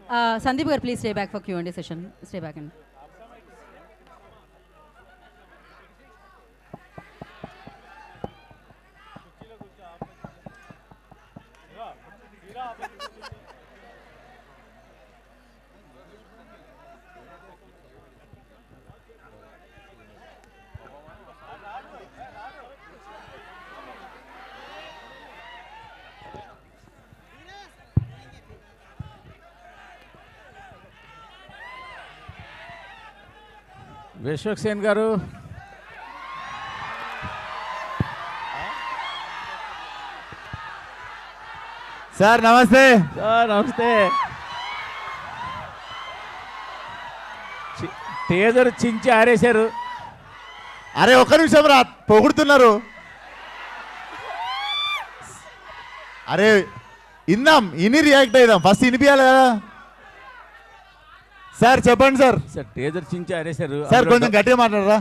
Sandeep garu, please stay back for Q&A session. Stay back and. Vishwaksen గారు, sir నమస్తే. Sir నమస్తే. Teaser చించి ఆరేశారు. అరే ఒక్క నిమిషం రా, పొగుడుతున్నారు. అరే ఇందాం, ఇని రియాక్ట్ అయిదాం. ఫస్ట్ వినిపించాలి కదా. సార్ చెప్పండి సార్. సార్ టేజర్ చించి ఆరేశారు. సార్ కొంచెం గట్టిగా మాట్లాడరా.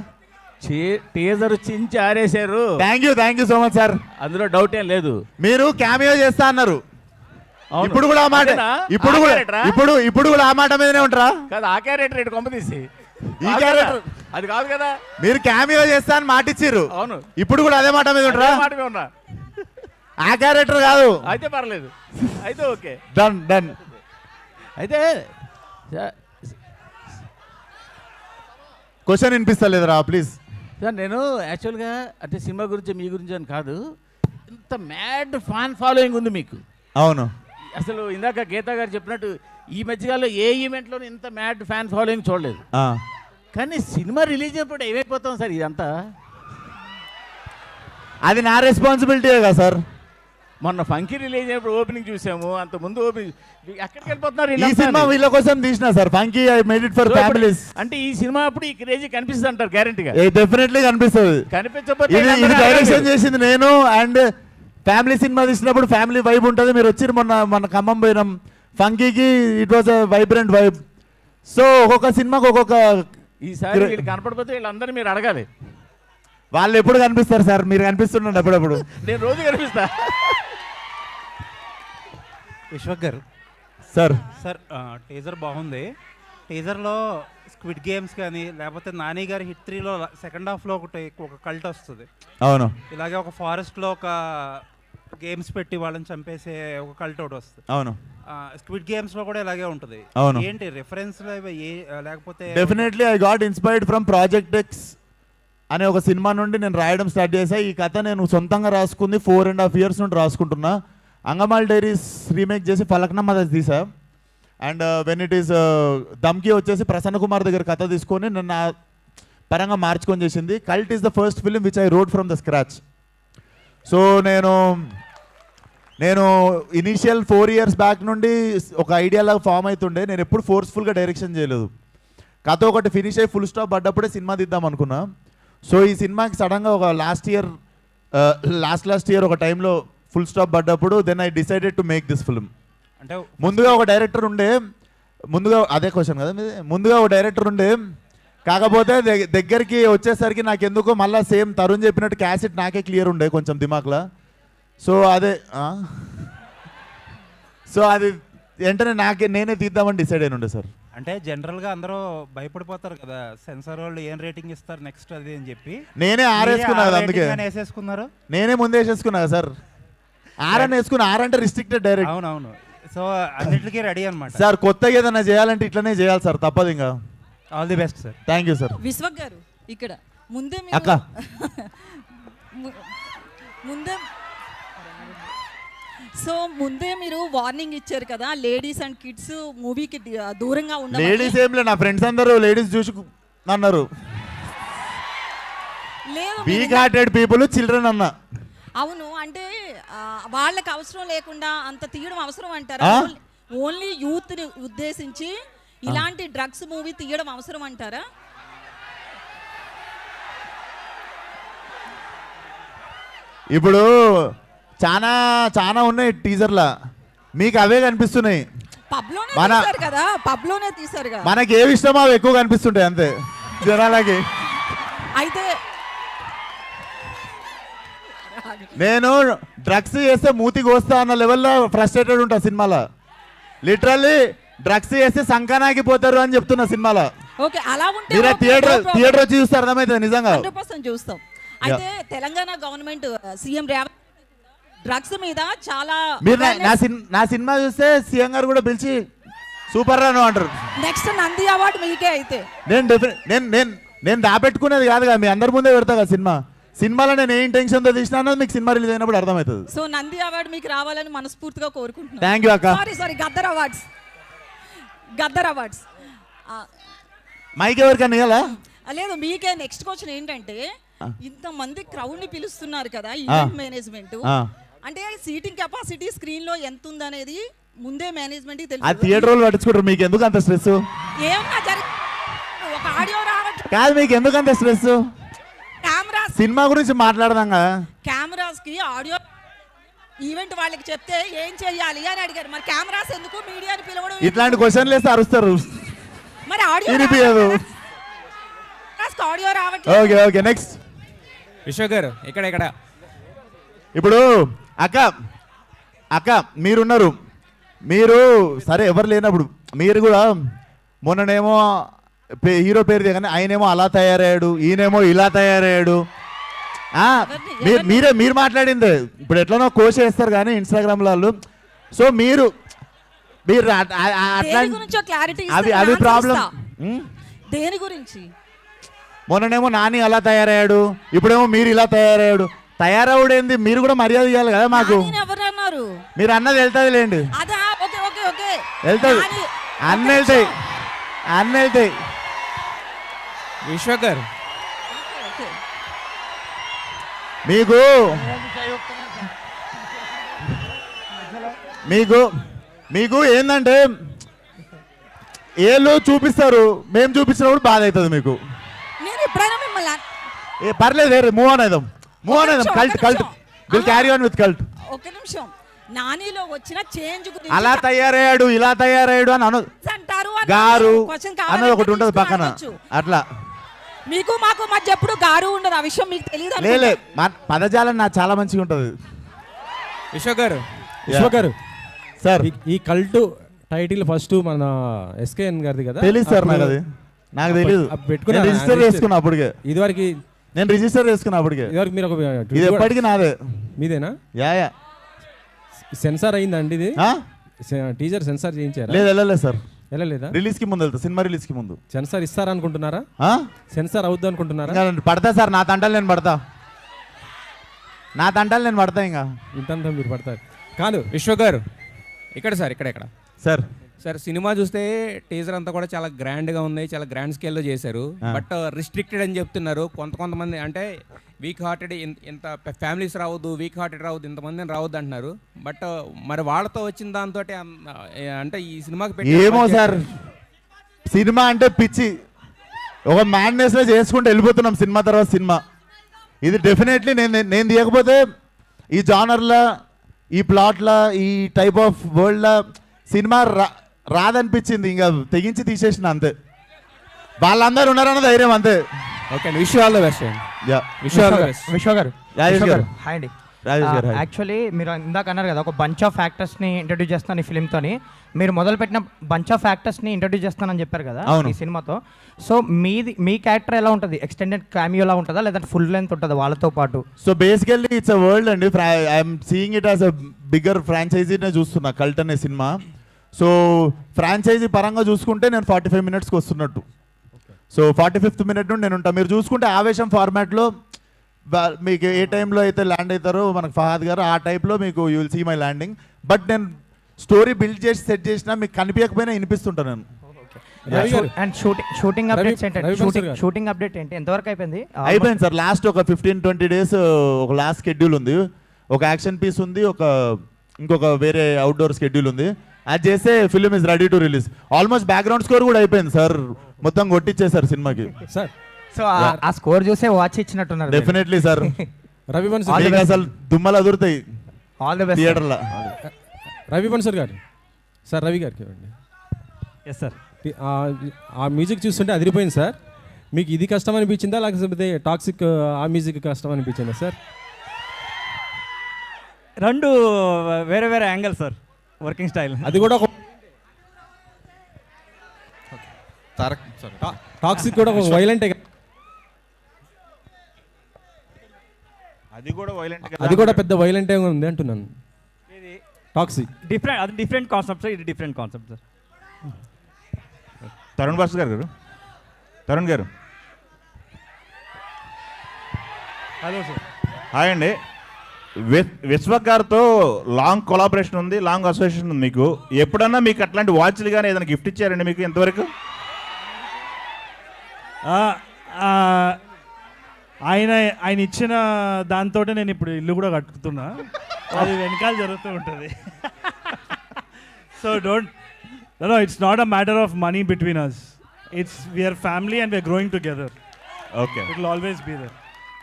టేజర్ చించి ఆరేశారు. Thank you so much sir. అందులో డౌట్ ఏం లేదు. మీరు క్యామియో చేస్తా అన్నారు. ఇప్పుడు కూడా ఆ మాట, ఇప్పుడు కూడా ఆ మాట మీదనే ఉంటారా? కాదు, ఆ క్యారెక్టర్ ఇటు కొంప తీసి ఈ క్యారెక్టర్ అది కాదు కదా. మీరు క్యామియో చేస్తా అని మాట ఇచ్చిర్రు. అవును, ఇప్పుడు కూడా అదే మాట మీద ఉంటారా? మాట మీద ఉన్నా. ఆ క్యారెక్టర్ కాదు అయితే పర్లేదు, అయితే ఓకే, డన్ డన్. అయితే క్వశ్చన్ వినిపిస్తలేదురా ప్లీజ్. సార్ నేను యాక్చువల్గా అంటే సినిమా గురించి మీ గురించి అని కాదు, ఇంత మ్యాడ్ ఫ్యాన్ ఫాలోయింగ్ ఉంది మీకు. అవును, అసలు ఇందాక గీతా గారు చెప్పినట్టు ఈ మధ్యకాలంలో ఏ ఈవెంట్లోనూ ఇంత మ్యాడ్ ఫ్యాన్ ఫాలోయింగ్ చూడలేదు. కానీ సినిమా రిలీజ్ అయినప్పుడు ఏమైపోతాం సార్ ఇదంతా? అది నా రెస్పాన్సిబిలిటీయే కదా సార్. మొన్న ఫంకీ రిలీజ్ అయినప్పుడు ఓపెనింగ్ చూసాము, అంత ముందు ఓపెనింగ్ ఎక్కడికి వెళ్ళిపోతున్నారు? ఈ సినిమా వీళ్ళ కోసం తీసిన sir, funky I made it for families. అంటే ఈ సినిమా అప్పుడు ఈ క్రేజీ కనిపిస్తుంది అంటారు గ్యారెంటీగా? డెఫినెట్లీ కనిపిస్తుంది. కనిపించకపోతే ఇది డైరెక్షన్ చేసింది నేను, అండ్ ఫ్యామిలీ సినిమా తీసినప్పుడు ఫ్యామిలీ వైబ్ ఉంటుంది. మీరు వచ్చి మొన్న ఖమ్మం పోయినాం ఫంకీకి, it was a vibrant vibe. So ఒక్కొక్క సినిమాకి ఒక్కొక్క. ఈసారి వీళ్ళు కనపడిపోతే వీళ్ళందరూ మీరు అడగాలి. వాళ్ళు ఎప్పుడు కనిపిస్తారు సార్? మీరు కనిపిస్తుండండి అప్పుడప్పుడు. నేను రోజు కనిపిస్తా. Vishwak garu sir. Sir teaser బాగుంది. టీజర్లో స్క్విడ్ గేమ్స్ కానీ లేకపోతే నాని గారి హిట్ 3లో సెకండ్ హాఫ్లో ఒక కల్ట్ వస్తుంది. అవును, ఇలాగే ఒక ఫారెస్ట్లో ఒక గేమ్స్ పెట్టి వాళ్ళని చంపేసే ఒక కల్ట్ ఒకటి వస్తుంది. అవును, స్క్విడ్ గేమ్స్లో కూడా ఇలాగే ఉంటుంది. అవును, ఏంటి రిఫరెన్స్ లేకపోతే? Definitely I got inspired from project X అనే ఒక సినిమా నుండి నేను రాయడం స్టార్ట్ చేశా. ఈ కథ నేను సొంతంగా రాసుకుంది 4.5 years నుండి రాసుకుంటున్నా. అంగమాల్ డైరీస్ రీమేక్ చేసి ఫలక్నమ్మ తీసా. అండ్ వెన్ ఇట్ ఈస్ దమ్కి వచ్చేసి ప్రసన్న కుమార్ దగ్గర కథ తీసుకొని నన్ను ఆ పరంగా మార్చుకొని చేసింది. Cult is the first film which I wrote from the scratch. So నేను ఇనీషియల్ 4 years బ్యాక్ నుండి ఒక ఐడియాలాగా ఫామ్ అవుతుండే. నేను ఎప్పుడు ఫోర్స్ఫుల్గా డైరెక్షన్ చేయలేదు. కథ ఒకటి ఫినిష్ అయ్యి ఫుల్ స్టాప్ పడ్డప్పుడే సినిమా తీద్దాం అనుకున్నా. సో ఈ సినిమాకి సడన్గా ఒక లాస్ట్ ఇయర్ ఒక టైంలో ఫుల్ స్టాప్ పడ్డప్పుడు then I decided to make this film. అంటే ముందుగా ఒక డైరెక్టర్ ఉండే, అదే క్వశ్చన్ కదా మీది. ముందుగా ఒక డైరెక్టర్ ఉండే, కాకపోతే దగ్గరికి వచ్చేసరికి నాకు ఎందుకో మళ్ళీ సేమ్ తరుణ్ చెప్పినట్టు క్యాసెట్ నాకే క్లియర్ ఉండే కొంచెం దిమాక్లా. సో అది వెంటనే నేనే తీద్దామని డిసైడ్ అయిన ఉండే సార్. అంటే జనరల్గా అందరూ భయపడిపోతారు కదా, సెన్సార్ వాళ్ళు ఏం రేటింగ్ ఇస్తారు నెక్స్ట్ అది అని చెప్పి. నేనే వేసుకున్నా, అందుకే వేసేసుకున్నారు. నేనే ముందే వేసేసుకున్నా సార్. అని వేసుకున్నా. అంటే రిస్ట్రిక్టెడ్ డైరెక్ట్. అవునవును. సో అన్నిటికీ రెడీ అనమాట సార్. కొత్తగా ఏదైనా చేయాలంటే ఇట్లనే చేయాలి సార్, తప్పదు. ఇంకా all the best sir. Thank you sir. Vishwak గారు ఇక్కడ ముందే అక్క ముందే మీరు వార్నింగ్ ఇచ్చారు కదా, లేడీస్ అండ్ కిడ్స్ మూవీకి దూరంగా ఉండాలి. లేడీస్ ఏం లేదు, నా ఫ్రెండ్స్ అందరూ లేడీస్ చూసి అన్నారు. వీక్ హార్టెడ్ పీపుల్ చిల్డ్రన్ అన్న. అవును, అంటే వాళ్ళకి అవసరం లేకుండా అంత తీయడం అవసరం అంటారా? ఓన్లీ యూత్ ని ఉద్దేశించి ఇలాంటి డ్రగ్స్ మూవీ తీయడం అవసరం అంటారా? ఇప్పుడు చాలా చాలా ఉన్నాయి టీజర్లా, మీకు అవే కనిపిస్తున్నాయి. మనకి ఏవి ఇష్టమో అవి ఎక్కువ కనిపిస్తుంటాయి అంతే జనాలకి. అయితే నేను డ్రగ్స్ చేస్తే మూతికి వస్తా అన్న లెవెల్లో ఫ్రస్ట్రేటెడ్ ఉంటా సినిమాలో. లిటరల్లీ డ్రగ్స్ చేస్తే సంకనాకి పోతారు అని చెప్తున్నా సినిమాలో. ఓకే, అలా ఉంటే మీరు థియేటర్ వచ్చి చూస్తే అర్థమవుతుంది నిజంగా. 100% చూస్తాం. అయితే Telangana government CM Revanth drugs మీద చాలా మీరు నా సినిమా చూస్తే సీఎం గారు కూడా పిలిచి సూపర్ రా అంటారు. నెక్స్ట్ నంది అవార్డు మీకే. అయితే నేను దాపెట్టుకునేది కాదుగా, మీ అందరి ముందే పెడతా కదా సినిమాలో నేను ఏ ఇంటెన్షన్తో తీసినా అన్నది మీకు సినిమా రిలీజ్ అయినప్పుడు అర్థమవుతుంది. సో నంది అవార్డు మీకు రావాలని మనస్ఫూర్తిగా కోరుకుంటున్నాను. థ్యాంక్ యూ అక్క. సారీ గద్దర్ అవార్డ్స్ మైక్ ఎవరికన్నా ఇవ్వాలా? లేదు మీకే. నెక్స్ట్ క్వశ్చన్ ఏంటంటే, ఇంతమంది క్రౌడ్ ని పిలుస్తున్నారు కదా ఈవెంట్ మేనేజ్మెంట్, అంటే సీటింగ్ కెపాసిటీ స్క్రీన్ లో ఎంత ఉందనేది ముందే మేనేజ్మెంట్ కి తెలుసు. ఆ థియేటర్ వాళ్ళు పట్టించుకుంటారు, మీకు ఎందుకు అంత స్ట్రెస్? ఏమన్నా ఒక ఆడియో రావట్లేదు కాదు, మీకు ఎందుకు అంత స్ట్రెస్? కెమెరాస్ సినిమా గురించి మాట్లాడదాం కదా. కెమెరాస్ కి ఆడియో ఈవెంట్ వాళ్ళకి చెప్తే ఏం చెయ్యాలి అని అడిగారు. మరి కెమెరాస్ ఎందుకు, మీడియాని పిలవడం? ఇట్లాంటి క్వశ్చన్లు వేస్తే అరుస్తారు. మరి ఆడియో రావట్లేదు. ఓకే ఓకే, నెక్స్ట్ విశ్వ గారు ఇక్కడ ఇప్పుడు అక్క మీరున్నారు, మీరు సరే ఎవరు లేనప్పుడు మీరు కూడా మొన్ననేమో హీరో పేరు దిగానే ఆయనేమో అలా తయారయ్యాడు, ఈయనేమో ఇలా తయారయ్యాడు. మీరు మాట్లాడింది ఇప్పుడు ఎట్లనో కోచ్ చేస్తారు కానీ ఇన్స్టాగ్రామ్ వాళ్ళు. సో మీరు అట్లా అవి ప్రాబ్లం. దేని గురించి? మొన్ననేమో నాని అలా తయారయ్యాడు, ఇప్పుడేమో మీరు ఇలా తయారయ్యాడు. తయారవుడేంది, మీరు కూడా మర్యాద ఇవ్వాలి కదా మాకు. మీరు అన్నది వెళ్తుంది లేండి, వెళ్తుంది, అన్నీ వెళ్తాయి. విశ్వ గారు మీకు ఏంటంటే ఏళ్ళు చూపిస్తారు, మేము చూపించినప్పుడు బాధ అవుతుంది మీకు. పర్లేదు, మూవ్ ఆన్ అయిదాం. Cult will carry on with cult. ఒక నిమిషం, నానిలో వచ్చిన చేంజ్ గురించి అలా తయారయ్యాడు, ఇలా తయారయ్యాడు అని అంటారు గారు అన్నది ఒకటి ఉంటుంది పక్కన. అట్లా మీకు మాకు మధ్య ఎప్పుడు గారు ఉండదు, ఆ విషయం మీకు తెలియదు. లే పదజాలం నాకు చాలా మంచిగా ఉంటుంది. విశ్వ గారు సార్, ఈ కల్ట్ టైటిల్ ఫస్ట్ మన ఎస్కేఎన్ గారిది కదా? తెలుసు సార్, నాకు తెలియదు. రిజిస్టర్ చేసుకున్నా అప్పటికే, ఇదివరకు నేను రిజిస్టర్ చేసుకున్నా అప్పటికే. మీరు ఒక ఇది ఎప్పటికీ నాదే. మీదేనా? యా సెన్సార్ అయిందండి ఇది? టీజర్ సెన్సార్ చేయించారా? లేదు సార్, వెళ్ళలేదా? రిలీజ్ కి ముందు వెళ్తా, సినిమా రిలీజ్ కి ముందు. సెన్సార్ ఇస్తారా అనుకుంటున్నారా? సెన్సార్ అవుద్ది అనుకుంటున్నారా? పడతా సార్, నా తంటాలు నేను పడతా ఇంకా ఇంతంతా మీరు పడతారు. కాదు విశ్వ గారు, ఇక్కడ సార్ సినిమా చూస్తే టీజర్ అంతా కూడా చాలా గ్రాండ్గా ఉంది, చాలా గ్రాండ్ స్కేల్లో చేశారు. బట్ రిస్ట్రిక్టెడ్ అని చెప్తున్నారు కొంతమంది. అంటే వీక్ హార్టెడ్ ఇంత ఫ్యామిలీస్ రావద్దు, వీక్ హార్టెడ్ రావద్దు, ఇంతమందిని రావద్దు అంటున్నారు. బట్ మరి వాళ్ళతో వచ్చిన దాంతో అంటే ఈ సినిమాకి ఏమో సార్, సినిమా అంటే పిచ్చి, ఒక మ్యాడ్నెస్లో చేసుకుంటూ వెళ్ళిపోతున్నాం సినిమా తర్వాత సినిమా. ఇది డెఫినెట్లీ నేను తీయకపోతే ఈ జానర్లో, ఈ ప్లాట్లో, ఈ టైప్ ఆఫ్ వరల్డ్లో సినిమా రాదనిపించింది, ఇంకా తెగించి తీసేసిన అంతే. వాళ్ళందరూ ఉన్నారన్న ధైర్యం అంతే. Okay, wish all the best. విశ్వ గారు హాయ్ అండి. యాక్చువల్లీ మీరు ఇందాక అన్నారు కదా, ఒక బంచ్ ఆఫ్ యాక్టర్స్ని ఇంట్రడ్యూస్ చేస్తాను ఈ ఫిల్మ్తోని. మీరు మొదలుపెట్టిన బంచ్ ఆఫ్ యాక్టర్స్ని ఇంట్రడ్యూస్ చేస్తానని చెప్పారు కదా ఈ సినిమాతో. సో మీ క్యారెక్టర్ ఎలా ఉంటుంది? ఎక్స్టెండెడ్ క్యామియోలా ఉంటుందా లేదంటే ఫుల్ లెంత్ ఉంటుందా వాళ్ళతో పాటు? So basically it's a world అండి. I'm seeing it as a bigger ఫ్రాంచైజీనే చూస్తున్నా కల్ట్ అనే సినిమా. సో ఫ్రాంచైజీ పరంగా చూసుకుంటే నేను 45 minutesకి వస్తున్నట్టు. సో 45th minute నుండి నేను ఉంటాను. మీరు చూసుకుంటే ఆవేశం ఫార్మాట్లో మీకు ఏ టైంలో అయితే ల్యాండ్ అవుతారో మనకు ఫహాద్ గారు, ఆ టైప్లో మీకు you will see my landing. But నేను స్టోరీ బిల్డ్ చేసి సెట్ చేసినా మీకు కనిపించకపోయినా వినిపిస్తుంటాను నేను. అండ్ షూటింగ్ అప్డేట్ ఏంటి, ఎంతవరకు అయిపోయింది? అయిపోయింది సార్, లాస్ట్ ఒక 15-20 days ఒక లాస్ట్ షెడ్యూల్ ఉంది. ఒక యాక్షన్ పీస్ ఉంది, ఇంకొక వేరే అవుట్డోర్ షెడ్యూల్ ఉంది. అది చేస్తే film is ready to release. Almost background score కూడా అయిపోయింది సార్, మొత్తం కొట్టించేసారు సినిమాకి సార్. సో ఆ స్కోర్ చూసే వాచ్ ఇచ్చినట్టున్నారు. డెఫినెట్లీ సార్, రవి అసలు దుమ్మలు అదురుతాయి ఆల్ ది బెస్ట్ థియేటర్లో. రవి బన్సర్ గారు సార్, రవి గారికి ఇవ్వండి. Yes sir. ఆ మ్యూజిక్ చూస్తుంటే అదిరిపోయింది సార్. మీకు ఇది కష్టం అనిపించిందా లేకపోతే టాక్సిక్ ఆ మ్యూజిక్ కష్టం అనిపించిందా సార్? రెండు వేరే యాంగిల్ సార్, వర్కింగ్ స్టైల్. అది కూడా టాక్సిక్ కూడా వైలెంటే. అది కూడా వైలెంట్, అది కూడా పెద్ద వైలెంటే ఉంది అంటున్నాను. టాక్సిక్ డిఫరెంట్, అది డిఫరెంట్ కాన్సెప్ట్ సార్, ఇది different concept sir. Tarun Bhaskar గారు, తరుణ్ గారు హలో సార్. హాయ్ అండి. విశ్వక్ గారితో లాంగ్ కొలాబరేషన్ ఉంది, లాంగ్ అసోసియేషన్ ఉంది మీకు. ఎప్పుడన్నా మీకు అట్లాంటి వాచ్లు కానీ ఏదైనా గిఫ్ట్ ఇచ్చారండి మీకు ఇంతవరకు? ఆయన ఇచ్చిన దాంతో నేను ఇప్పుడు ఇల్లు కూడా కట్టుకుతున్నా, అది వెనకాల జరుగుతూ ఉంటుంది. So no it's not a matter of money between us, it's we're family and we're growing together. Okay, it will always be there.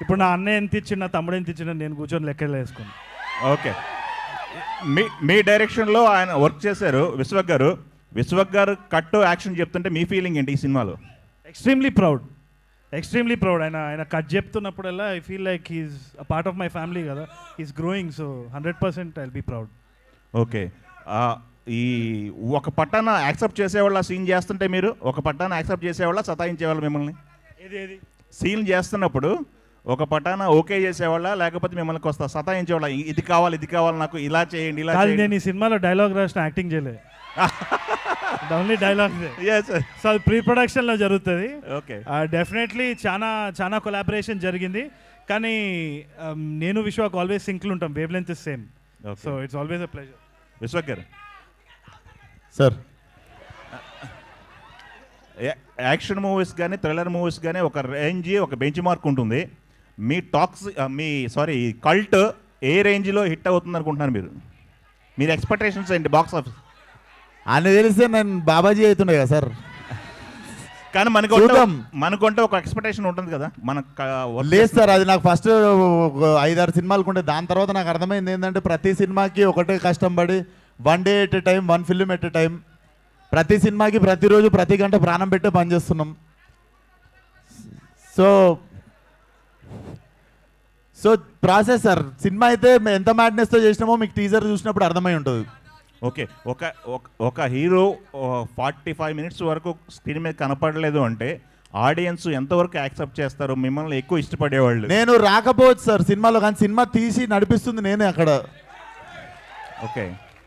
ఇప్పుడు నా అన్నయ్య ఎంత ఇచ్చిన, తమ్ముడు ఎంత ఇచ్చిన, నేను కూర్చొని లెక్కలు వేసుకున్నాను. ఓకే, మీ డైరెక్షన్లో ఆయన వర్క్ చేశారు విశ్వక్ గారు. విశ్వక్ గారు కట్ యాక్షన్ చెప్తుంటే మీ ఫీలింగ్ ఏంటి ఈ సినిమాలో? Extremely proud, extremely proud. ఆయన కట్ చెప్తున్నప్పుడల్లా I feel like he's a part of my family కదా, he's growing. So 100% I'll be proud. Okay, ఈ ఒక పట్టాన యాక్సెప్ట్ చేసేవాళ్ళ సీన్ చేస్తుంటే మీరు ఒక పట్టాన యాక్సెప్ట్ చేసేవాళ్ళ సతాయించేవాళ్ళు మిమ్మల్ని? ఏది సీన్ చేస్తున్నప్పుడు ఒక పటాన ఓకే చేసేవాళ్ళ లేకపోతే మిమ్మల్ని కొస్తా సతాయించేవాళ్ళ? ఇది కావాలి, ఇది కావాలి, నాకు ఇలా చేయండి, ఇలా చేయండి? నేను ఈ సినిమాలో డైలాగ్ రాసిన యాక్టింగ్ చేయలేదు, ఓన్లీ డైలాగ్. సో అది ప్రీ ప్రొడక్షన్లో జరుగుతుంది. ఓకే, డెఫినెట్లీ చాలా కొలాబరేషన్ జరిగింది. కానీ నేను విశ్వాక్ ఆల్వేస్ సింక్లు ఉంటాం, wave length is same. So it's always a pleasure. Vishwak garu sir, action movies కానీ థ్రిల్లర్ మూవీస్ కానీ ఒక రేంజ్, ఒక బెంచ్ మార్క్ ఉంటుంది. మీ కల్ట్ ఏ రేంజ్లో హిట్ అవుతుంది అనుకుంటున్నారు మీరు? మీరు ఎక్స్పెక్టేషన్స్ ఏంటి బాక్స్ ఆఫీస్? అని తెలిస్తే నేను బాబాజీ అవుతుండే కదా సార్. కానీ మనకుంటే ఒక ఎక్స్పెక్టేషన్ ఉంటుంది కదా మనకు. లేదు సార్, అది నాకు ఫస్ట్ 5-6 సినిమాలకు ఉండే. దాని తర్వాత నాకు అర్థమైంది ఏంటంటే ప్రతి సినిమాకి ఒకటే కష్టం పడి, 1 day at a time, 1 film at a time, ప్రతి సినిమాకి ప్రతిరోజు ప్రతి గంట ప్రాణం పెట్టే పనిచేస్తున్నాం. So process sir. సినిమా అయితే ఎంత మ్యాడ్నెస్తో చేసినామో మీకు టీజర్ చూసినప్పుడు అర్థమై ఉంటుంది. ఓకే, ఒక హీరో 45 minutes వరకు స్క్రీన్ మీద కనపడలేదు అంటే ఆడియన్స్ ఎంతవరకు యాక్సెప్ట్ చేస్తారు? మిమ్మల్ని ఎక్కువ ఇష్టపడేవాళ్ళు. నేను రాకపోవచ్చు సార్ సినిమాలో, కానీ సినిమా తీసి నడిపిస్తుంది నేనే అక్కడ. ఓకే,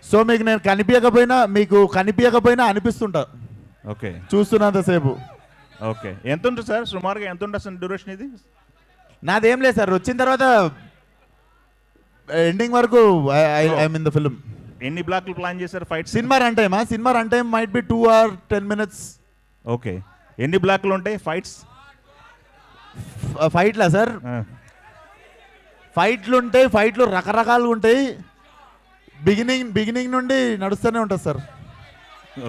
సో నేను కనిపించకపోయినా అనిపిస్తుంటా. ఓకే, చూస్తున్నంతసేపు. ఓకే, ఎంత ఉంటుంది సార్ సుమారుగా? ఎంత ఉంటుంది అసలు డ్యూరేషన్ ఇది? నాదేం లేదు సార్, వచ్చిన తర్వాత ఎండింగ్ వరకు ఐఎమ్ ఇన్ ద ఫిల్మ్. ఎన్ని బ్లాక్లు ప్లాన్ చేశారు fight? Cinema run time might be 2 or 10 minutes. Okay, ఎన్ని బ్లాక్లు ఉంటాయి ఫైట్స్? ఫైట్లా సార్, ఫైట్లు రకరకాలుగా ఉంటాయి. బిగినింగ్ నుండి నడుస్తూనే ఉంటుంది సార్.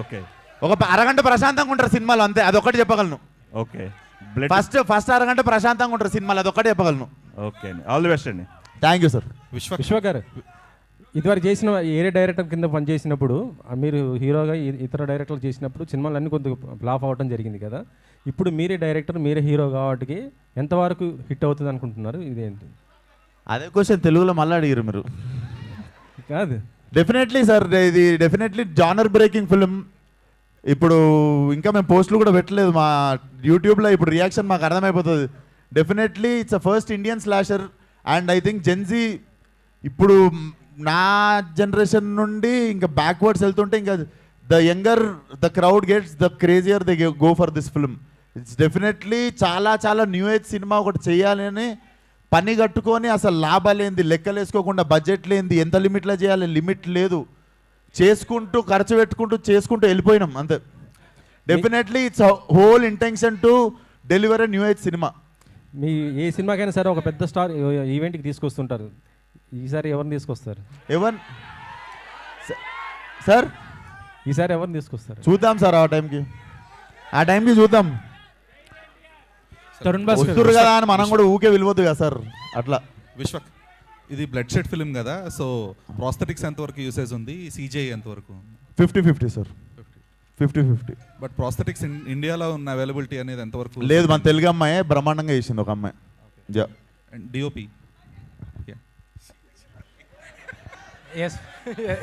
ఓకే, ఒక అరగంట ప్రశాంతంగా ఉంటారు సినిమాలో, అంతే. అదొక్కటి చెప్పగలను. ఓకే, ఫస్ట్ అరగంట ప్రశాంతంగా ఉంటారు సినిమాలో, అదొక్కటి చెప్పగలను. ఓకే అండి, ఆల్ ది బెస్ట్ అండి. Thank you sir. Vishwak garu, ఇదివరకు చేసిన ఏరే డైరెక్టర్ కింద పనిచేసినప్పుడు, మీరు హీరోగా ఇతర డైరెక్టర్లు చేసినప్పుడు సినిమాలన్నీ కొద్దిగా ఫ్లాప్ అవ్వడం జరిగింది కదా. ఇప్పుడు మీరే డైరెక్టర్, మీరే హీరో కాబట్టి ఎంతవరకు హిట్ అవుతుంది అనుకుంటున్నారు? ఇదేంటి అదే క్వశ్చన్ తెలుగులో మళ్ళీ అడిగారు మీరు. కాదు, డెఫినెట్లీ సార్, ఇది డెఫినెట్లీ జానర్ బ్రేకింగ్ ఫిలిం. ఇప్పుడు ఇంకా మేము పోస్టులు కూడా పెట్టలేదు మా యూట్యూబ్లో. ఇప్పుడు రియాక్షన్ మాకు అర్థమైపోతుంది. Definitely it's a first Indian slasher. And I think Gen Z ఇప్పుడు నా జనరేషన్ నుండి ఇంకా బ్యాక్వర్డ్స్ వెళ్తుంటే, ఇంకా the crowd gets the crazier they go for this film. It's definitely చాలా న్యూ ఏజ్ సినిమా ఒకటి చేయాలని పని కట్టుకొని, అసలు లాభాలేంది లెక్కలు వేసుకోకుండా, బడ్జెట్ లేనిది, ఎంత లిమిట్లో చేయాలి లిమిట్ లేదు, చేసుకుంటూ ఖర్చు చేసుకుంటూ వెళ్ళిపోయినాం అంతే. Definitely it's whole intention to deliver a new age cinema. మీ ఏ సినిమాకైనా సరే ఒక పెద్ద స్టార్ ఈవెంట్కి తీసుకొస్తుంటారు. ఈసారి ఎవరిని తీసుకొస్తారు? సార్ ఈసారి ఎవరిని తీసుకొస్తారు? చూద్దాం సార్, ఆ టైంకి చూద్దాం. వస్తురు కదా అని మనం కూడా ఊకే విలువద్దు కదా సార్. అట్లా విశ్వక్, ఇది బ్లడ్ షెడ్ ఫిల్మ్ కదా, సో ప్రాస్థెటిక్స్ ఎంతవరకు యూసేజ్ ఉంది, CGI ఎంతవరకు? 50-50 సార్, 50-50. బట్ ప్రాస్థెటిక్స్ ఇండియాలో ఉన్న అవైలబిలిటీ అనేది ఎంతవరకు? లేదు, మన తెలుగు అమ్మాయి బ్రహ్మాండంగా చేసింది ఒక అమ్మాయి. DOP?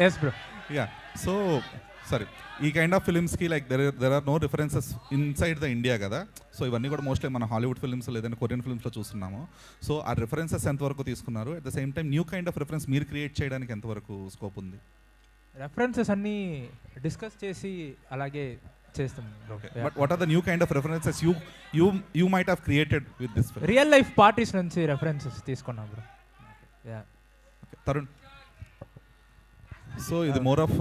Yes bro. Yeah, so సరే ఈ కైండ్ ఆఫ్ ఫిల్మ్స్కి like there are no references inside the India కదా, సో ఇవన్నీ కూడా మోస్ట్లీ మన హాలీవుడ్ ఫిల్మ్స్ లేదంటే కొరియన్ ఫిల్మ్స్లో చూస్తున్నాము. సో ఆ రిఫరెన్సెస్ ఎంతవరకు తీసుకున్నారు, at the same time new kind of reference మీరు క్రియేట్ చేయడానికి ఎంతవరకు స్కోప్ ఉంది? రెఫరెన్సెస్ అన్నీ డిస్కస్ చేసి అలాగే చేస్తాం. But what are the new kind of references you might have created with this film? Real life parties నుంచి రెఫరెన్సెస్ తీసుకున్నాం బ్రో. తరుణ్, సో ఇది మోర్ ఆఫ్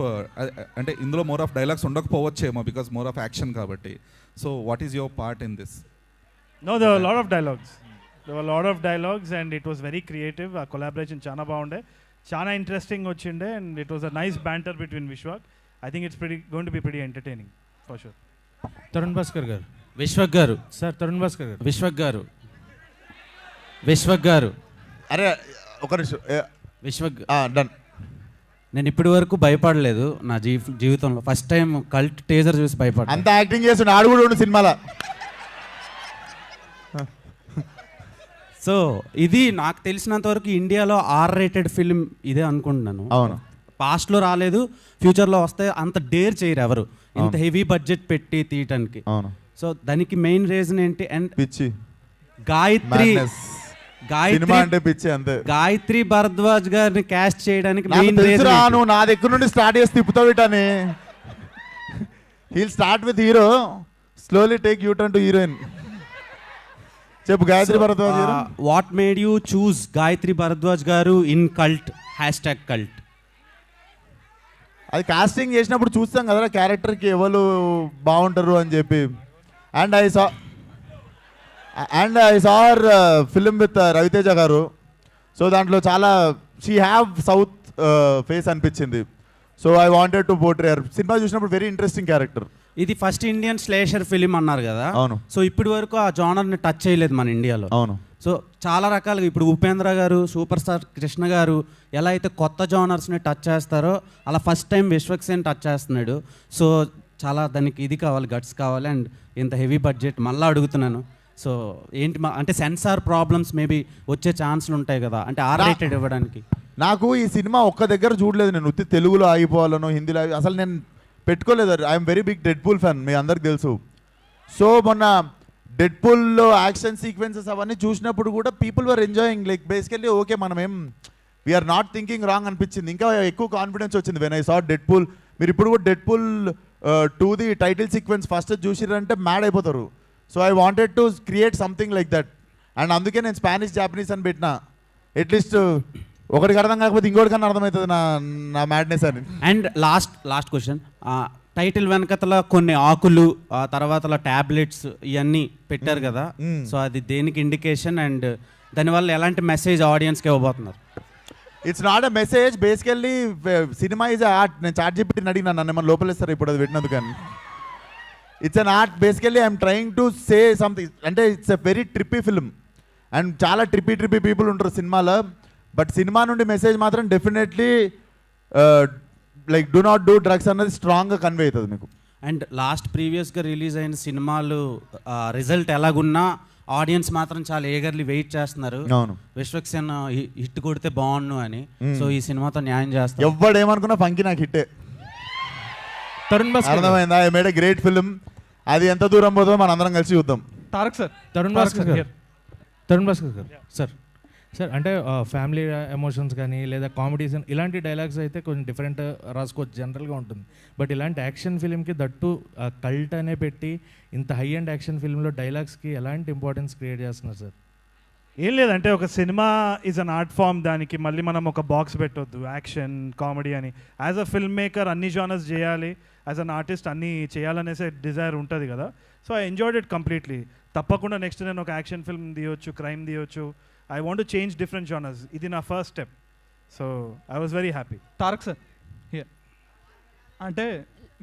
అంటే ఇందులో మోర్ ఆఫ్ డైలాగ్స్ ఉండకపోవచ్చేమో బికాస్ మోర్ ఆఫ్ యాక్షన్ కాబట్టి. So what is your part in this? No, there were a lot of dialogues. There were a lot of dialogues and it was very creative. Our collaboration chana baunde, chana interesting ochinde, and it was a nice banter between Vishwak. I think it's going to be pretty entertaining for sure. Tarun Bhaskar గారు, Vishwak garu sir Tarun Bhaskar గారు, విశ్వక్ గారు అరే ఒక నిమిషం, Vishwak done. నేను ఇప్పటి వరకు భయపడలేదు నా జీవితంలో. ఫస్ట్ టైం కల్ట్ టేజర్ చూసి భయపడ్డా. అంత యాక్టింగ్ చేస్తున్నా, ఆడు కూడా ఉండు సినిమాలో. సో ఇది నాకు తెలిసినంత వరకు ఇండియాలో R-rated ఫిల్మ్ ఇదే అనుకుంటున్నాను. అవును, పాస్ట్లో రాలేదు, ఫ్యూచర్లో వస్తే అంత డేర్ చేయరు ఎవరు ఇంత హెవీ బడ్జెట్ పెట్టి తీయటానికి. అవును. సో దానికి మెయిన్ రీజన్ ఏంటి? అండ్ పిచ్చి గాయత్రి భరద్వాజ్ గారిని క్యాస్ట్ చేయడానికి మెయిన్ రీజన్ నా దగ్గర నుండి స్టార్ట్ చేసి తిప్పుతావు ఇటని. He'll start with hero, slowly take you turn to heroine. చెప్పు Gayatri Bharadwaj garu. What made you choose Gayatri Bharadwaj garu in cult #cult? అది కాస్టింగ్ చేసినప్పుడు చూస్తాం కదా క్యారెక్టర్కి ఎవరు బాగుంటారు అని చెప్పి. And I saw film with Ravi Teja garu. So దాంట్లో చాలా షీ హ్యావ్ సౌత్ ఫేస్ అనిపించింది. So I wanted to portray her. Cinema చూసినప్పుడు వెరీ ఇంట్రెస్టింగ్ క్యారెక్టర్. ఇది ఫస్ట్ ఇండియన్ స్లేషర్ ఫిలిం అన్నారు కదా. అవును. సో ఇప్పటి వరకు ఆ జానర్ని టచ్ చేయలేదు మన ఇండియాలో. అవును. సో చాలా రకాలుగా ఇప్పుడు ఉపేంద్ర గారు, సూపర్ స్టార్ కృష్ణ గారు ఎలా అయితే కొత్త జానర్స్ని టచ్ చేస్తారో అలా first time Vishwak Sen touch చేస్తున్నాడు. సో చాలా దానికి ఇది కావాలి, గట్స్ కావాలి. అండ్ ఇంత హెవీ బడ్జెట్ మళ్ళీ అడుగుతున్నాను. సో ఏంటి అంటే సెన్సార్ ప్రాబ్లమ్స్ మేబీ వచ్చే ఛాన్స్లు ఉంటాయి కదా, అంటే R-rated ఇవ్వడానికి. నాకు ఈ సినిమా ఒక్క దగ్గర చూడలేదు నేను. ఉత్తి తెలుగులో ఆగిపోవాలను, హిందీలో అసలు నేను పెట్టుకోలేదు. I'm very big Deadpool fan, మీ అందరికి తెలుసు. సో మొన్న డెడ్పూల్లో యాక్షన్ సీక్వెన్సెస్ అవన్నీ చూసినప్పుడు కూడా people were enjoying. Like basically okay, మనం ఏం వీఆర్ నాట్ థింకింగ్ రాంగ్ అనిపించింది. ఇంకా ఎక్కువ కాన్ఫిడెన్స్ వచ్చింది వెన్ ఐ సా డెడ్పూల్. మీరు ఇప్పుడు కూడా డెడ్పూల్ 2ది టైటిల్ సీక్వెన్స్ ఫస్ట్ చూసిరంటే మ్యాడ్ అయిపోతారు. So I wanted to create something like that. And అందుకే నేను స్పానిష్ జాపనీస్ అని పెట్టిన. అట్లీస్ట్ ఒకటికి అర్థం కాకపోతే ఇంకోటికన్నా అర్థమవుతుంది నా మ్యాడ్నెస్ అని. అండ్ లాస్ట్ క్వశ్చన్, టైటిల్ వెనకతల కొన్ని ఆకులు, ఆ తర్వాత టాబ్లెట్స్ ఇవన్నీ పెట్టారు కదా. సో అది దేనికి ఇండికేషన్ అండ్ దానివల్ల ఎలాంటి మెసేజ్ ఆడియన్స్కి ఇవ్వబోతున్నారు? It's not a message. Basically cinema is art. నేను ChatGPT అడిగినా నన్ను ఏమన్నా లోపలేస్తారు ఇప్పుడు అది పెట్టినందుకు. కానీ it's an art. Basically I'm trying to say something. అంటే it's a very trippy film and చాలా ట్రిప్పీ పీపుల్ ఉంటారు సినిమాలో. బట్ సినిమా నుండి మెసేజ్ మాత్రం definitely like do not do drugs అన్నది స్ట్రాంగ్గా కన్వే అవుతుంది మీకు. అండ్ ప్రీవియస్గా రిలీజ్ అయిన సినిమాలు రిజల్ట్ ఎలాగున్నా ఆడియన్స్ మాత్రం చాలా ఏగర్లీ వెయిట్ చేస్తున్నారు. అవును, విశ్వక్ సేన్ హిట్ కొడితే బాగుండు అని. సో ఈ సినిమాతో న్యాయం చేస్తారు. ఎవడేమనుకున్నా ఫంకి నాకు హిట్టే. తరుణ్ భాస్కర్ అర్థమైందా? I made a great film. అది ఎంత దూరం పోతుందో మనం అందరం కలిసి చూద్దాం. తారక్ సార్, తరుణ్ భాస్కర్ గారు సార్ అంటే ఫ్యామిలీ ఎమోషన్స్ కానీ లేదా కామెడీస్ ఇలాంటి డైలాగ్స్ అయితే కొంచెం డిఫరెంట్ రాసుకోవచ్చు, జనరల్గా ఉంటుంది. బట్ ఇలాంటి యాక్షన్ ఫిల్మ్కి దట్టు కల్ట్ అనే పెట్టి ఇంత హై అండ్ యాక్షన్ ఫిల్మ్లో డైలాగ్స్కి ఎలాంటి ఇంపార్టెన్స్ క్రియేట్ చేస్తున్నారు సార్? ఏం లేదంటే ఒక cinema is an art form. దానికి మళ్ళీ మనం ఒక బాక్స్ పెట్టొద్దు యాక్షన్ కామెడీ అని. యాజ్ అ ఫిల్మ్ మేకర్ అన్ని జానర్స్ చేయాలి, యాజ్ అన్ ఆర్టిస్ట్ అన్నీ చేయాలనేసే డిజైర్ ఉంటుంది కదా. So I enjoyed it completely. తప్పకుండా నెక్స్ట్ నేను ఒక యాక్షన్ ఫిల్మ్ తీయొచ్చు, క్రైమ్ తీయొచ్చు. I want to change different genres. ఇది నా first step. So I was very happy. Tarak sir, అంటే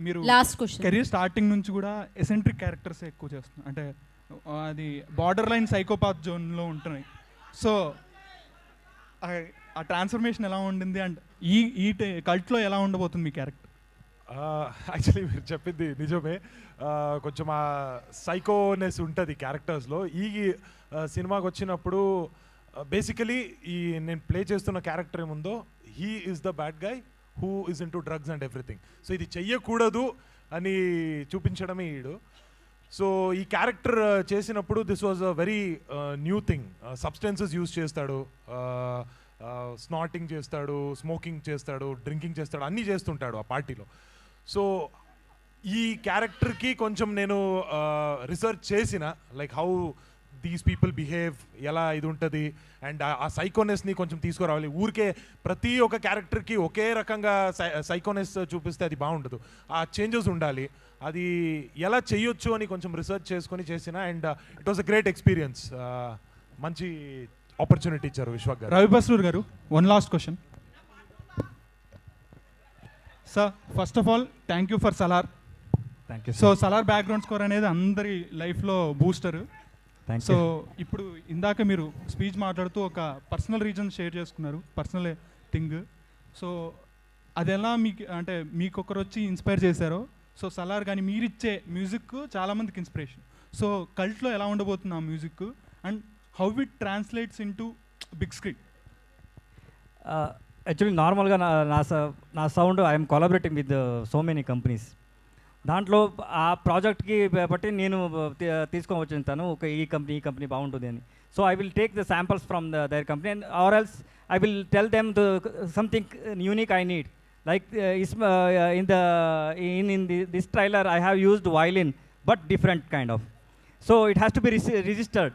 మీరు లాస్ట్ క్వశ్చన్, కెరీర్ స్టార్టింగ్ నుంచి కూడా ఎసెంట్రిక్ క్యారెక్టర్స్ ఎక్కువ చేస్తున్నారు. అంటే అది బార్డర్ లైన్ సైకోపాత్ జోన్లో ఉంటున్నాయి. సో ఆ ట్రాన్స్ఫర్మేషన్ ఎలా ఉండింది అండ్ ఈ కల్ట్లో ఎలా ఉండబోతుంది మీ క్యారెక్టర్? యాక్చువల్లీ మీరు చెప్పింది నిజమే. కొంచెం ఆ సైకోనెస్ ఉంటుంది క్యారెక్టర్స్లో. ఈ సినిమాకి వచ్చినప్పుడు బేసికలీ ఈ నేను ప్లే చేస్తున్న క్యారెక్టర్ ఏముందో, he is the bad guy who is in to drugs and everything. So ఇది చెయ్యకూడదు అని చూపించడమే ఈడు. సో ఈ క్యారెక్టర్ చేసినప్పుడు this was a very new thing. Substances use చేస్తాడు, స్నాటింగ్ చేస్తాడు, స్మోకింగ్ చేస్తాడు, డ్రింకింగ్ చేస్తాడు, అన్నీ చేస్తుంటాడు ఆ పార్టీలో. సో ఈ క్యారెక్టర్కి కొంచెం నేను రీసెర్చ్ చేసిన, like how these people behave, ఎలా ఇది ఉంటుంది, అండ్ ఆ సైకోనెస్ని కొంచెం తీసుకురావాలి. ఊరికే ప్రతి ఒక్క క్యారెక్టర్కి ఒకే రకంగా సైకోనెస్ చూపిస్తే అది బాగుండదు, ఆ చేంజెస్ ఉండాలి. అది ఎలా చేయొచ్చు అని కొంచెం రీసెర్చ్ చేసుకొని చేసిన, and it was a great experience. మంచి ఆపర్చునిటీ ఇచ్చారు విశ్వక్ గారు. రవి బస్రూర్ గారు, one last question sir. First of all thank you for Salaar. Thank you. So Salaar background score అనేది అందరి లైఫ్లో బూస్టర్. సో ఇప్పుడు ఇందాక మీరు స్పీచ్ మాట్లాడుతూ ఒక పర్సనల్ రీజన్ షేర్ చేసుకున్నారు, పర్సనల్ థింగ్. సో అది ఎలా మీకు అంటే మీకు ఒకరు వచ్చి ఇన్స్పైర్ చేశారో, సో సలార్ కానీ మీరు ఇచ్చే మ్యూజిక్ చాలామందికి ఇన్స్పిరేషన్. సో కల్ట్లో ఎలా ఉండబోతుంది ఆ music, and how it translates in to big screen? Actually నార్మల్గా నా sound I'm collaborating with so many companies. దాంట్లో ఆ ప్రాజెక్ట్కి బట్టి నేను తీసుకొని వచ్చింటాను, ఒక ఈ కంపెనీ బాగుంటుంది అని. So I will take the samples from their company, and or else I will tell them something unique I need. Like in this trailer, I have used violin, but different kind of. So it has to be registered.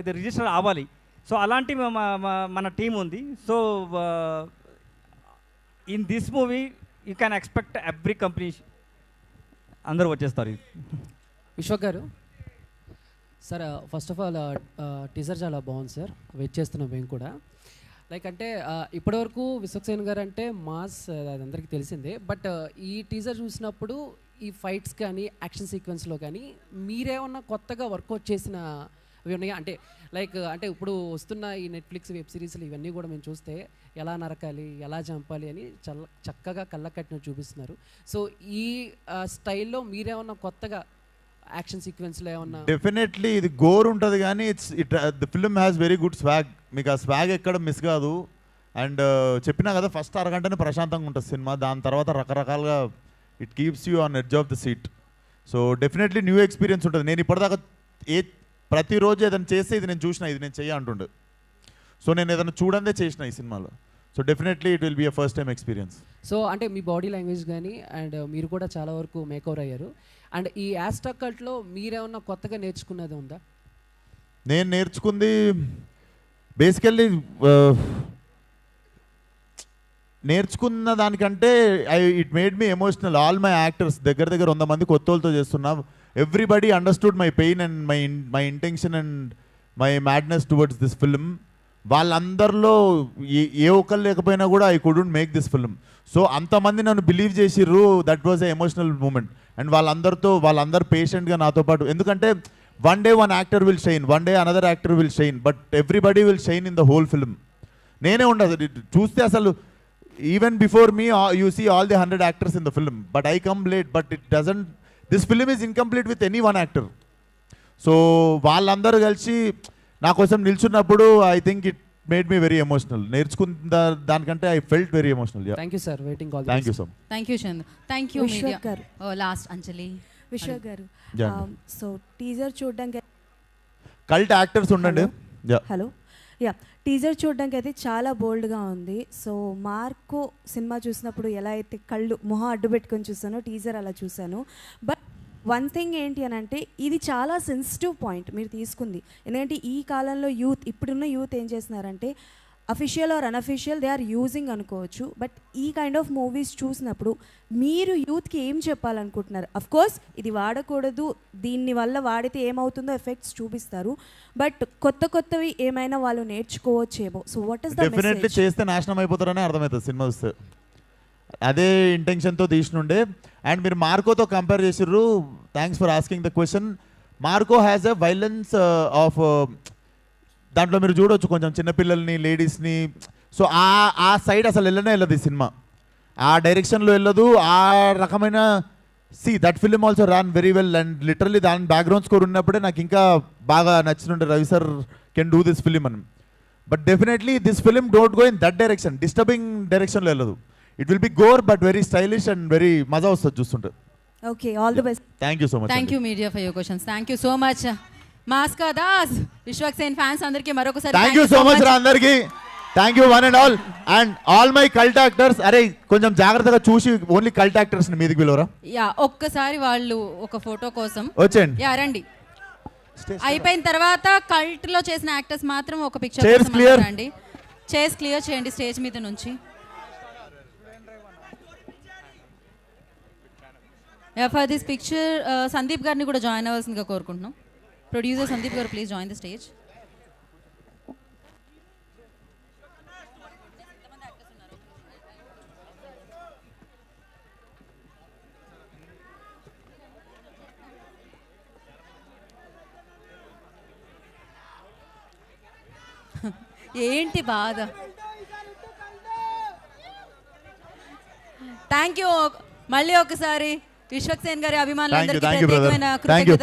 The register avali. So alanti mana team undi. So in this movie, you can expect every company andaru vachestaru. Vishwak garu sir, first of all teaser చాలా బాగుంది sir, wait చేస్తున్నాం మేము కూడా. Like అంటే ఇప్పటివరకు విశ్వక్సేన్ గారు అంటే mass, అది అందరికీ తెలిసిందే. బట్ ఈ టీజర్ చూసినప్పుడు ఈ ఫైట్స్ కానీ యాక్షన్ సీక్వెన్స్లో కానీ మీరేమన్నా కొత్తగా వర్కౌట్ చేసిన అవి ఉన్నాయా? అంటే లైక్ అంటే ఇప్పుడు వస్తున్న ఈ నెట్ఫ్లిక్స్ వెబ్ సిరీస్లు ఇవన్నీ కూడా మేము చూస్తే ఎలా నరకాలి, ఎలా చంపాలి అని చాలా చక్కగా కళ్ళ కట్టినట్టు చూపిస్తున్నారు. సో ఈ స్టైల్లో మీరేమన్నా కొత్తగా యాక్షన్ సీక్వెన్స్లో ఏమన్నా? డెఫినెట్లీ ఇది గోర్ ఉంటుంది కానీ the film has very good swag. మీకు ఆ స్వాగ్ ఎక్కడ మిస్ కాదు. అండ్ చెప్పినా కదా, ఫస్ట్ అరగంటనే ప్రశాంతంగా ఉంటుంది సినిమా, దాని తర్వాత రకరకాలుగా it keeps you on edge of the seat. So definitely new experience ఉంటుంది. నేను ఇప్పటిదాకా ప్రతిరోజు ఏదైనా చేస్తే ఇది నేను చూసిన, ఇది నేను చెయ్య అంటుండే. సో నేను ఏదైనా చూడందే చేసిన ఈ సినిమాలో. So definitely it will be a first time experience. So అంటే మీ బాడీ లాంగ్వేజ్ కానీ అండ్ మీరు కూడా చాలా వరకు మేకవర్ అయ్యారు. అండ్ ఈ యాస్టాక్ కల్ట్లో మీరేమన్నా కొత్తగా నేర్చుకున్నది ఉందా? నేను నేర్చుకుంది బేసికల్లీ నేర్చుకున్న దానికంటే it made me emotional. All my actors దగ్గర 100 మంది కొత్త వాళ్ళతో చేస్తున్నా. Everybody understood my pain and my intention and my madness towards this film. వాళ్ళందరిలో ఏ ఒక్కరు లేకపోయినా కూడా I couldn't make this film. So అంతమంది నన్ను బిలీవ్ చేసిర్రు. That was a emotional moment. And వాళ్ళందరూ పేషెంట్గా నాతో పాటు, ఎందుకంటే one day one actor will shine, one day another actor will shine, but everybody will shine in the whole film. నేనే ఉండదు చూస్తే అసలు. Even before me you see all the 100 actors in the film, but I come late. But it doesn't, this film is incomplete with any one actor. So వాళ్ళందరూ కలిసి నా కోసం నిల్చున్నప్పుడు I think it made me very emotional. నేర్చుకున్న దానికంటే I felt very emotional. Thank you sir, waiting all. Thank you so much. Thank you Chandu. Thank you Vishwak గారు. Last అంజలి. విశ్వక్ గారు, so teaser చూడడానికి కల్ట్ యాక్టర్స్ ఉండండి. హలో యా, టీజర్ చూడడానికి అయితే చాలా బోల్డ్గా ఉంది. సో మార్కో సినిమా చూసినప్పుడు ఎలా అయితే మొహం అడ్డు పెట్టుకొని చూసానో టీజర్ అలా చూశాను. బట్ వన్ థింగ్ ఏంటి అని అంటే, ఇది చాలా సెన్సిటివ్ పాయింట్ మీరు తీసుకుంది. ఎందుకంటే ఈ కాలంలో ఇప్పుడున్న యూత్ ఏం చేస్తున్నారంటే official or unofficial they are using అనుకోవచ్చు. బట్ ఈ కైండ్ ఆఫ్ మూవీస్ చూసినప్పుడు మీరు యూత్కి ఏం చెప్పాలనుకుంటున్నారు? అఫ్కోర్స్ ఇది వాడకూడదు, దీన్ని వల్ల వాడితే ఏమవుతుందో ఎఫెక్ట్స్ చూపిస్తారు, బట్ కొత్తవి ఏమైనా వాళ్ళు నేర్చుకోవచ్చేమో. So what is the message? Definitely చేస్తే నాశనం అయిపోతారనే అర్థమవుతుంది సినిమా వస్తే. అదే ఇంటెన్షన్తో తీసినుండే. అండ్ మీరు మార్కోతో కంపేర్ చేసిర్రు. Thanks for asking the question. Marco has a violence of, దాంట్లో మీరు చూడవచ్చు కొంచెం చిన్నపిల్లల్ని, లేడీస్ని. సో ఆ సైడ్ అసలు వెళ్ళదు ఈ సినిమా, ఆ డైరెక్షన్లో వెళ్ళదు. ఆ రకమైన that film also ran very well. And literally దాని బ్యాక్గ్రౌండ్ స్కోర్ ఉన్నప్పుడే నాకు ఇంకా బాగా నచ్చినుండే, Ravi sir can do this film అని. But definitely this film don't go in that direction, disturbing డైరెక్షన్లో వెళ్ళదు. It will be gore but very stylish and very మజా వస్తుంది చూస్తుంటే. Okay, all the best. Thank you so much. Thank you media for your questions. Thank you so much మాస్కా Das, Vishwaksen fans అందరికీ మరొకసారి thank you so much రా అందరికి. Thank you one and all. And all my cult actors, అరే కొంచెం జాగ్రత్తగా చూసి only cult actors మీదకి పిలవరా. Yeah, ఒక్కసారి వాళ్ళు ఒక ఫోటో కోసం వచ్చేయండి. యా రండి. అయిపోయిన తర్వాత కల్ట్ లో చేసిన యాక్టర్స్ మాత్రం ఒక పిక్చర్ Chairs clear. రండి. చైర్స్ క్లియర్ చేయండి స్టేజ్ మీద నుంచి. ఫర్ దిస్ పిక్చర్ సందీప్ గారిని కూడా జాయిన్ అవ్వాల్సిందిగా కోరుకుంటున్నాం. ప్రొడ్యూసర్ సందీప్ గారు, ప్లీజ్ జాయిన్ ద స్టేజ్. ఏంటి బాధ? Thank you. మళ్ళీ ఒకసారి విశ్వక్సేన్ గారి అభిమానులందరికీ ప్రత్యేకమైన కృతజ్ఞతలు.